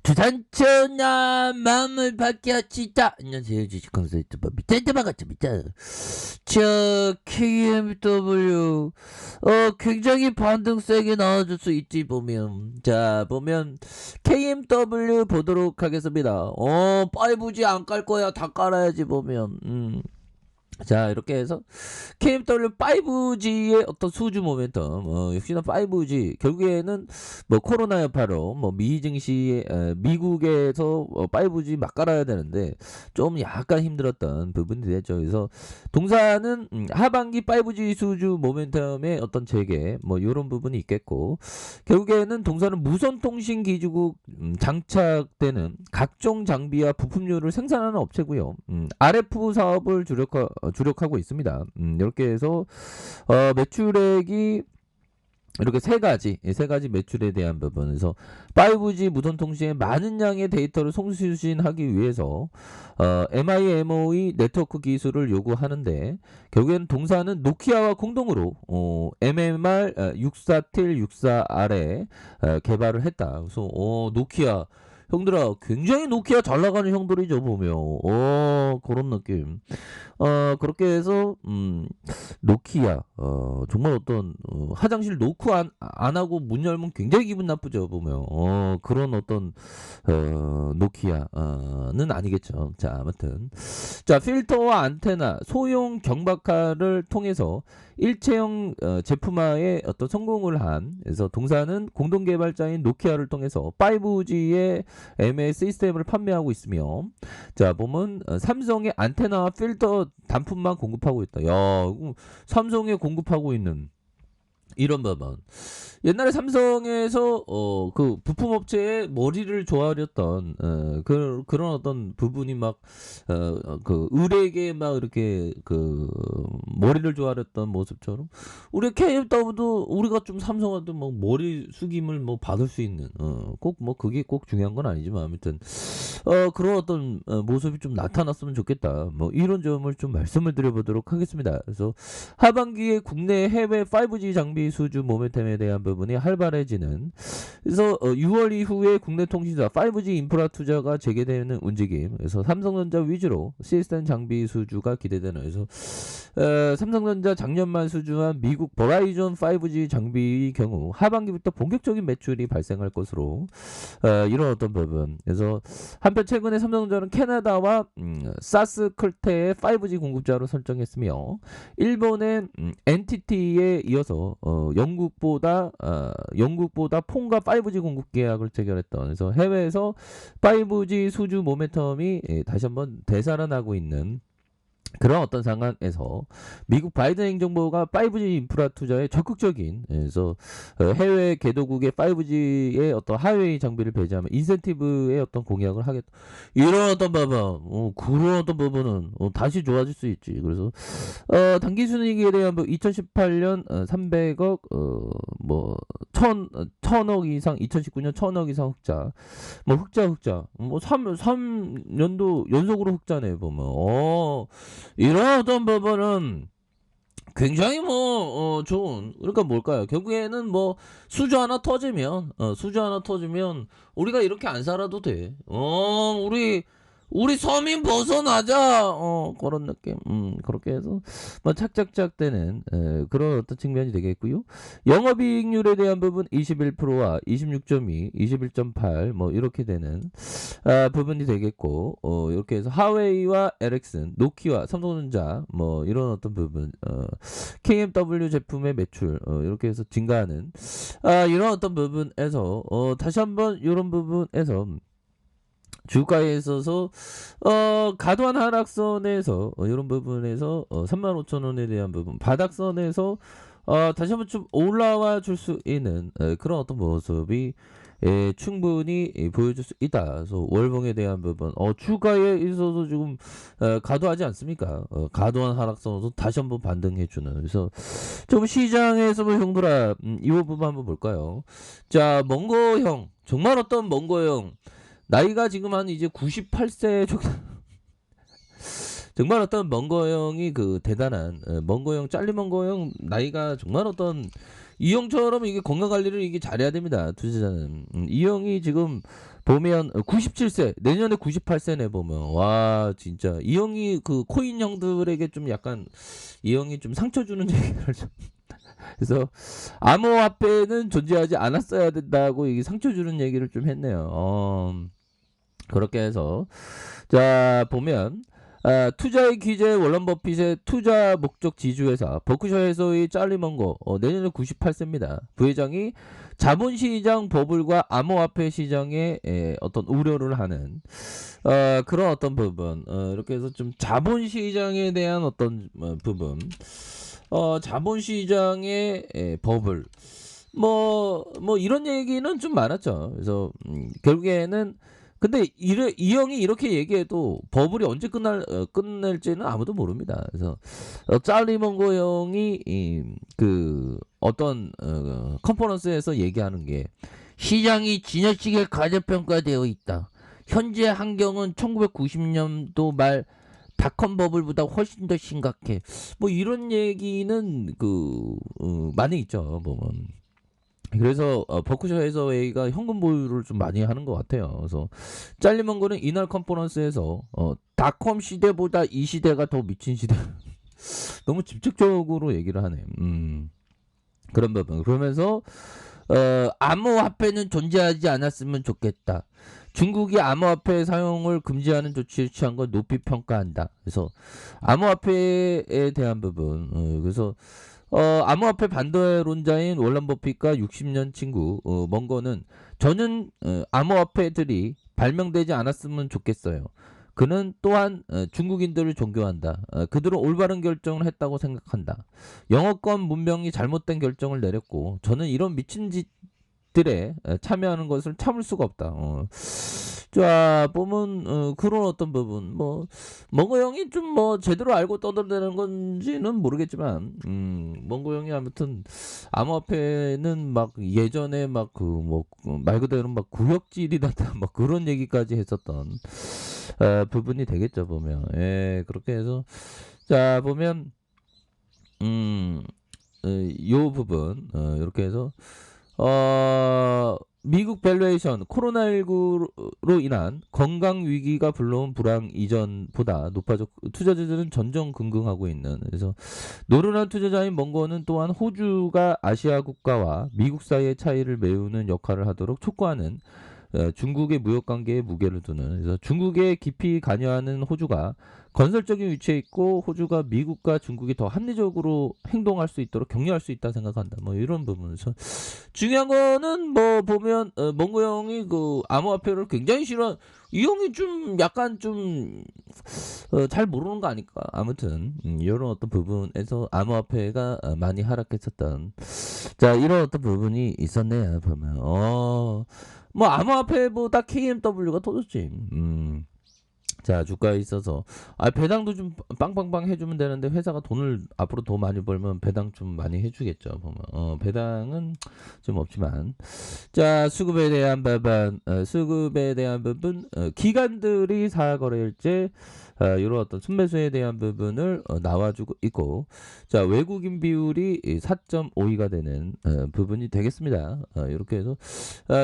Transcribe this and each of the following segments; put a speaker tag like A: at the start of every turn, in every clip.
A: 주산천하 마음을 바뀌었지다. 안녕하세요, 주식강 사이트 밑에 반갑습니다. 자, KMW 굉장히 반등 세게 나와줄 수 있지. 보면 KMW 보도록 하겠습니다. 5G 안 깔 거야. 다 깔아야지. 자, 이렇게 해서 KMW 5G의 어떤 수주 모멘텀, 역시나 5G 결국에는 뭐 코로나 여파로 뭐 미국에서 5G 막 깔아야 되는데 좀 약간 힘들었던 부분이 되죠. 그래서 동사는 하반기 5G 수주 모멘텀의 어떤 재개 뭐 이런 부분이 있겠고, 결국에는 동사는 무선통신 기지국 장착되는 각종 장비와 부품류를 생산하는 업체고요. RF 사업을 주력하고 있습니다. 이렇게 해서 매출액이 이렇게 세 가지 매출에 대한 부분에서 5G 무선통신에 많은 양의 데이터를 송수신하기 위해서 MIMOE 네트워크 기술을 요구하는데, 결국엔 동사는 노키아와 공동으로 MMR 64T 64R에 개발을 했다. 그래서 노키아 형들아, 굉장히 노키아 잘 나가는 형들이죠, 보면. 그런 느낌. 그렇게 해서 노키아 정말 어떤 화장실 노크 안 하고 문 열면 굉장히 기분 나쁘죠, 보면. 그런 어떤 노키아는 아니겠죠. 자, 아무튼 자, 필터와 안테나 소형 경박화를 통해서 일체형 제품화에 어떤 성공을 한, 그래서 동사는 공동 개발자인 노키아를 통해서 5G의 ML 시스템을 판매하고 있으며, 자, 보면 삼성의 안테나와 필터 단품만 공급하고 있다. 야, 삼성에 공급하고 있는 이런 부분. 옛날에 삼성에서 그 부품 업체의 머리를 조아렸던 그런 어떤 부분이 막 그 을에게 막 이렇게 그 머리를 조아렸던 모습처럼, 우리 KFW도 우리가 좀 삼성한테 뭐 머리 숙임을 뭐 받을 수 있는 꼭 뭐 그게 꼭 중요한 건 아니지만, 아무튼 그런 어떤 모습이 좀 나타났으면 좋겠다. 뭐 이런 점을 좀 말씀을 드려보도록 하겠습니다. 그래서 하반기에 국내 해외 5G 장비 수주 모멘텀에 대한 부분이 활발해지는, 그래서 6월 이후에 국내 통신사 5G 인프라 투자가 재개되는 움직임, 그래서 삼성전자 위주로 시스템 장비 수주가 기대되는, 그래서 삼성전자 작년 말 수주한 미국 버라이즌 5G 장비의 경우 하반기부터 본격적인 매출이 발생할 것으로 이런 어떤 부분. 그래서 한편 최근에 삼성전자는 캐나다와 사스클테의 5G 공급자로 설정했으며, 일본의 NTT에 이어서 영국보다 폰과 5G 공급 계약을 체결했던, 그래서 해외에서 5G 수주 모멘텀이 다시 한번 되살아나고 있는 그런 어떤 상황에서 미국 바이든 행정부가 5G 인프라 투자에 적극적인, 그래서 해외 개도국의 5G의 어떤 하웨이 장비를 배제하면 인센티브의 어떤 공약을 하겠다. 이런 어떤 부분, 그런 어떤 부분은 다시 좋아질 수 있지. 그래서 단기 순이익에 대한 2018년 300억, 뭐 1000억 이상, 2019년 1000억 이상 흑자, 뭐 흑자, 뭐 3년도 연속으로 흑자네, 보면. 이런 어떤 부분은 굉장히 뭐 좋은, 그러니까 뭘까요? 결국에는 뭐 수주 하나 터지면 우리가 이렇게 안 살아도 돼. 우리 서민 벗어나자. 그런 느낌. 그렇게 해서 뭐 착착착 되는 그런 어떤 측면이 되겠고요. 영업이익률에 대한 부분 21%와 26.2, 21.8 뭐 이렇게 되는 부분이 되겠고, 이렇게 해서 하웨이와 에렉슨, 노키와 삼성전자 뭐 이런 어떤 부분, KMW 제품의 매출 이렇게 해서 증가하는 이런 어떤 부분에서 다시 한번 이런 부분에서 주가에 있어서 과도한 하락선에서 이런 부분에서 35,000원에 대한 부분 바닥선에서 다시 한번 좀 올라와 줄 수 있는 그런 어떤 모습이 충분히 보여줄 수 있다. 그래서 월봉에 대한 부분, 주가에 있어서 지금 과도하지 않습니까? 과도한 하락선으로 다시 한번 반등해주는. 그래서 좀 시장에서 뭐 형들아, 이 부분 한번 볼까요? 자, 먼거형, 정말 어떤 먼거형, 나이가 지금 한 이제 98세 정도. 정말 어떤 먼거형이 그 대단한 먼거형, 짤리먼거형 나이가 정말 어떤 이 형처럼 이게 건강 관리를 이게 잘해야 됩니다. 투자자는. 이 형이 지금 보면 97세, 내년에 98세네 보면. 와, 진짜 이 형이 그 코인 형들에게 좀 약간 이 형이 좀 상처 주는 얘기를 좀 그래서 암호화폐는 존재하지 않았어야 된다고 이게 상처 주는 얘기를 좀 했네요. 그렇게 해서 자 보면 투자의 기재 워런 버핏의 투자 목적 지주회사 버크셔에서의 찰리 먼거 내년에 98세입니다. 부회장이 자본시장 버블과 암호화폐 시장에 어떤 우려를 하는 그런 어떤 부분 이렇게 해서 좀 자본시장에 대한 어떤 부분 자본시장의 버블 뭐 이런 얘기는 좀 많았죠. 그래서 결국에는 근데 이 형이 이렇게 얘기해도 버블이 언제 끝날지는 아무도 모릅니다. 그래서 찰리 먼거 형이 그 어떤 컨퍼런스에서 얘기하는 게 시장이 지나치게 과대평가되어 있다. 현재 환경은 1990년도 말 닷컴 버블보다 훨씬 더 심각해. 뭐 이런 얘기는 많이 있죠. 보면. 그래서 버크셔 해서웨이가 현금 보유를 좀 많이 하는 것 같아요. 그래서 짤리먼 거는 이날 컨퍼런스에서 닷컴 시대보다 이 시대가 더 미친 시대. 너무 직접적으로 얘기를 하네. 그런 부분. 그러면서 암호화폐는 존재하지 않았으면 좋겠다. 중국이 암호화폐 사용을 금지하는 조치를 취한 걸 높이 평가한다. 그래서 암호화폐에 대한 부분. 그래서 암호화폐 반대론자인 월런 버핏과 60년 친구 먼거는 저는 암호화폐들이 발명되지 않았으면 좋겠어요. 그는 또한 중국인들을 존경한다. 그들은 올바른 결정을 했다고 생각한다. 영어권 문명이 잘못된 결정을 내렸고 저는 이런 미친 짓들에 참여하는 것을 참을 수가 없다. 자 보면 그런 어떤 부분 먼거 형이 좀 제대로 알고 떠들어대는 건지는 모르겠지만 먼거 형이 아무튼 암호화폐는 막 예전에 막 말 그대로 막 구역질이다 막 그런 얘기까지 했었던 부분이 되겠죠 보면. 예, 그렇게 해서 자 보면 요 부분 이렇게 해서 미국 밸류에이션 코로나19로 인한 건강 위기가 불러온 불황 이전보다 높아졌고 투자자들은 전전긍긍하고 있는. 그래서 노련한 투자자인 먼거는 또한 호주가 아시아 국가와 미국 사이의 차이를 메우는 역할을 하도록 촉구하는 중국의 무역 관계에 무게를 두는. 그래서 중국에 깊이 관여하는 호주가 건설적인 위치에 있고 호주가 미국과 중국이 더 합리적으로 행동할 수 있도록 격려할 수 있다 생각한다. 뭐 이런 부분에서 중요한 거는 보면 먼거 형이 암호화폐를 굉장히 싫어. 이 형이 좀 약간 좀 잘 모르는 거 아닐까. 아무튼 이런 어떤 부분에서 암호화폐가 많이 하락했었던 자 이런 어떤 부분이 있었네요. 보면 뭐 암호화폐보다 KMW가 더 좋지. 자 주가에 있어서 배당도 좀 빵빵빵 해주면 되는데 회사가 돈을 앞으로 더 많이 벌면 배당 좀 많이 해주겠죠. 보면 배당은 좀 없지만 자 수급에 대한 부분 기관들이 사거래일제 이런 어떤 순매수에 대한 부분을 나와주고 있고 자 외국인 비율이 4.52가 되는 부분이 되겠습니다. 이렇게 해서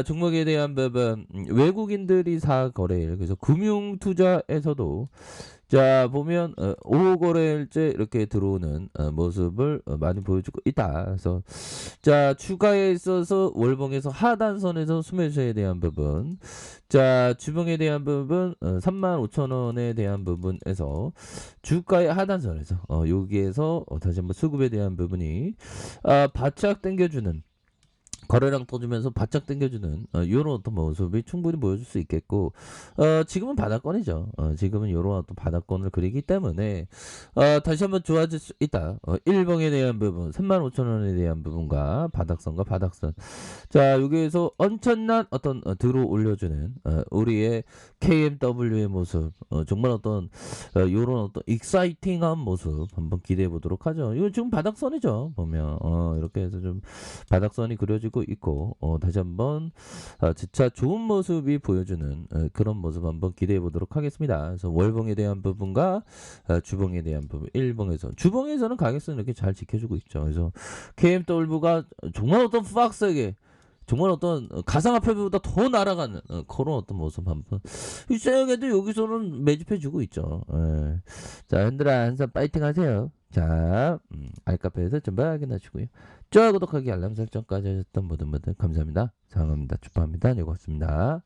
A: 종목에 대한 부분 외국인들이 사거래일 그래서 금융투자에서도 자 보면 5호 거래일째 이렇게 들어오는 모습을 많이 보여주고 있다. 그래서 자 주가에 있어서 월봉에서 하단선에서 수매수에 대한 부분 자 주봉에 대한 부분 35,000원에 대한 부분에서 주가의 하단선에서 여기에서 다시 한번 수급에 대한 부분이 바짝 당겨주는 거래량 터주면서 바짝 당겨주는 이런 어떤 모습이 충분히 보여줄 수 있겠고 지금은 바닥권이죠. 지금은 이런 어떤 바닥권을 그리기 때문에 다시 한번 좋아질 수 있다. 1봉에 대한 부분 35,000원에 대한 부분과 바닥선과 바닥선 자 여기에서 엄청난 어떤 들어 올려주는 우리의 KMW의 모습 정말 어떤 이런 어떤 익사이팅한 모습 한번 기대해 보도록 하죠. 이거 지금 바닥선이죠. 보면 이렇게 해서 좀 바닥선이 그려지고 보여주고 있고 다시 한번 진짜 좋은 모습이 보여주는 그런 모습 한번 기대해 보도록 하겠습니다. 그래서 월봉에 대한 부분과 주봉에 대한 부분, 일봉에서 주봉에서는 가격선을 이렇게 잘 지켜주고 있죠. 그래서 KMW가 정말 어떤 박스에게 정말 어떤 가상화폐보다 더 날아가는 그런 어떤 모습 한번 시장에도 여기서는 매집해주고 있죠. 예. 자, 현들아 항상 파이팅 하세요. 자, 알카페에서 전부 확인하시고요. 좋아요, 구독하기, 알람 설정까지 하셨던 모든 분들 감사합니다. 사랑합니다. 축하합니다. 네, 고맙습니다.